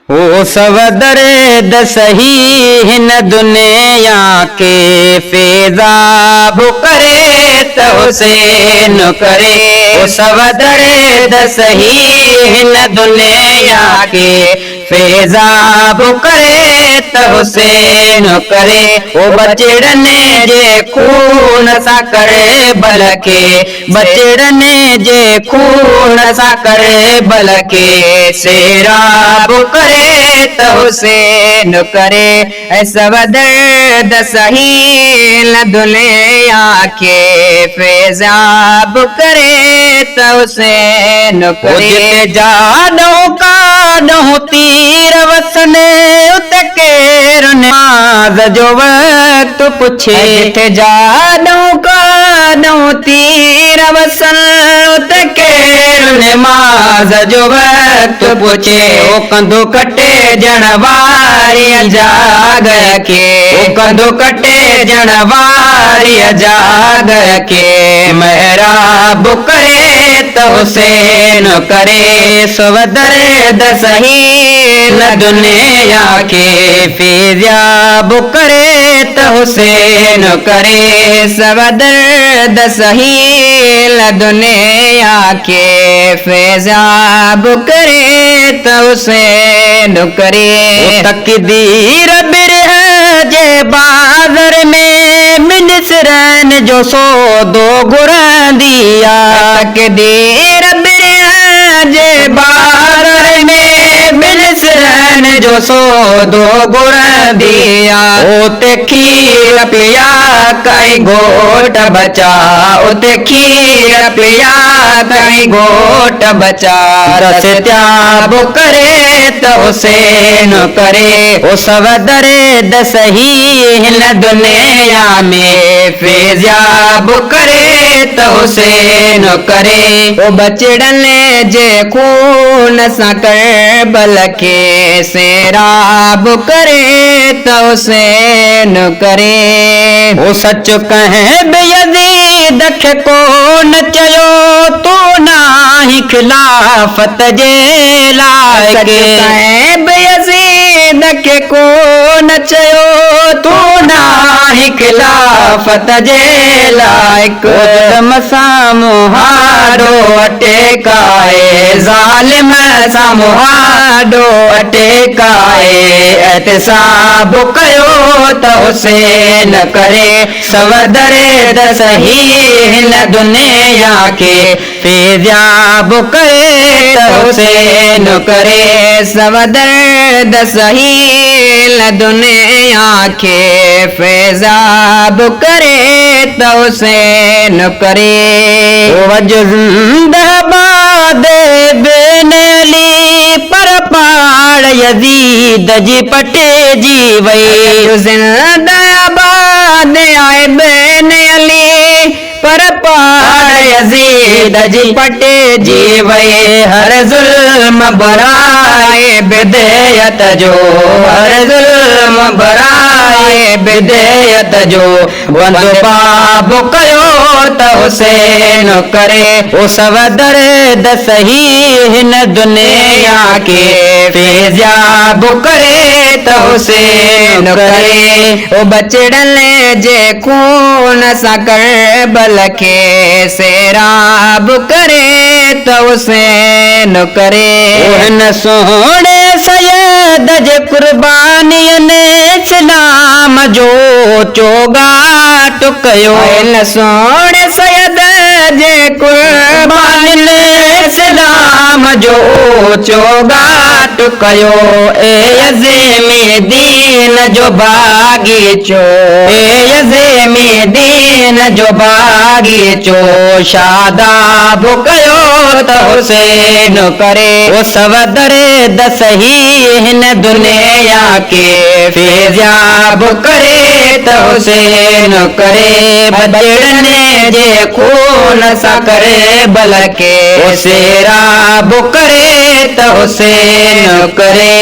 ओ सवदरे दसही हिन दुनिया के फेज़ाब करे तो हुसैन करे। ओ सवदरे दसही हिन दुनिया के फेज़ाब करे तो हुसैन करे। ओ बचड़ने जे खून सा करे बलके, बचड़ने जे खून सा करे बलके सेराब करे तो हुसैन करे। ऐसा दर्द सही न दुनिया के फेज़ाब करे तो हुसैन करे। जानो कानो तीर वसने उत केर नमाज जो वक्त पुछे। जिथे जानो कानो तीर वसन उत केर नमाज जो वक्त पुछे। ओ कंधो कटे जनवारी जाग के, ओ कंधो कटे जनवारी जाग के मेहराब करे तो हुसैन करे। सवदरे दसही न दुनिया के फेज़ाब करे तो हुसैन करे। सवदरे दसही न दुनिया के फेज़ाब करे तो हुसैन करे। तकदीर बिरह जे बाज़र में मिनिसरन जो सो दो घुरंदिया। तकदीर बिरह जे बाज़र में मिनिसरन जो सो दो घुरंदिया। ओते खीर पिया कई घोट बचा, ओते खीर पिया कई घोट बचा। रस त्याब करे तो हुसैन करे। ओ सवदरे दसही हिन दुनिया में फेज़ाब करे तो हुसैन करे। ओ बचड़ने जे खून सा कर बलके सेराब करे तो हुसैन करे। ओ सच कहे बेयज़ीद खे कोन चयो तू नाही खिलाफत जे लायक। कहे बेयज़ीद खे कोन चयो तू नाही खिलाफत जे लायक। सामुहाडो अटेकाए ज़ालिम सामुहाडो अटेकाए एहतिसाब कयो तो हुसैन करे। सवदरे दसही हिन दुनिया के फेज़ाब करे तो हुसैन करे। सवदरे दसही हिन दुनिया के फेज़ाब करे तो हुसैन करे। जिंदाबाद बेनली पर पाड़ यजीद जी पटे जी वही। जिंदाबाद आए बेन अली पर पाड़ यजीद जी पटे जी वही। हर जुल्म बराए बिदयत जो, हर जुल्म बराए बिदयत जो बंद पाप कयो तो हुसैन करे। ओ सवदरे दसही हिन दुनिया के फेज़ाब करे तो हुसैन करे। ओ बचड़ने जे खून सा कर बलके सेराब करे तो हुसैन करे। न सोने सैयद जे कुर्बानी ने इस्लाम जो चोगा टुकयो। न सोने सैयद जे कुर्बानी ने इस्लाम जो चोगा टुकयो। ए यज़ीमी दीन जो बागीचो, ए यज़ीमी दीन जो बागीचो शादाब कयो तो हुसैन करे। ओ सवदरे दसही हिन दुनिया के फेज़ाब करे तो हुसैन करे। बचड़ने जे खून सा करे बलके सेराब करे तो हुसैन करे।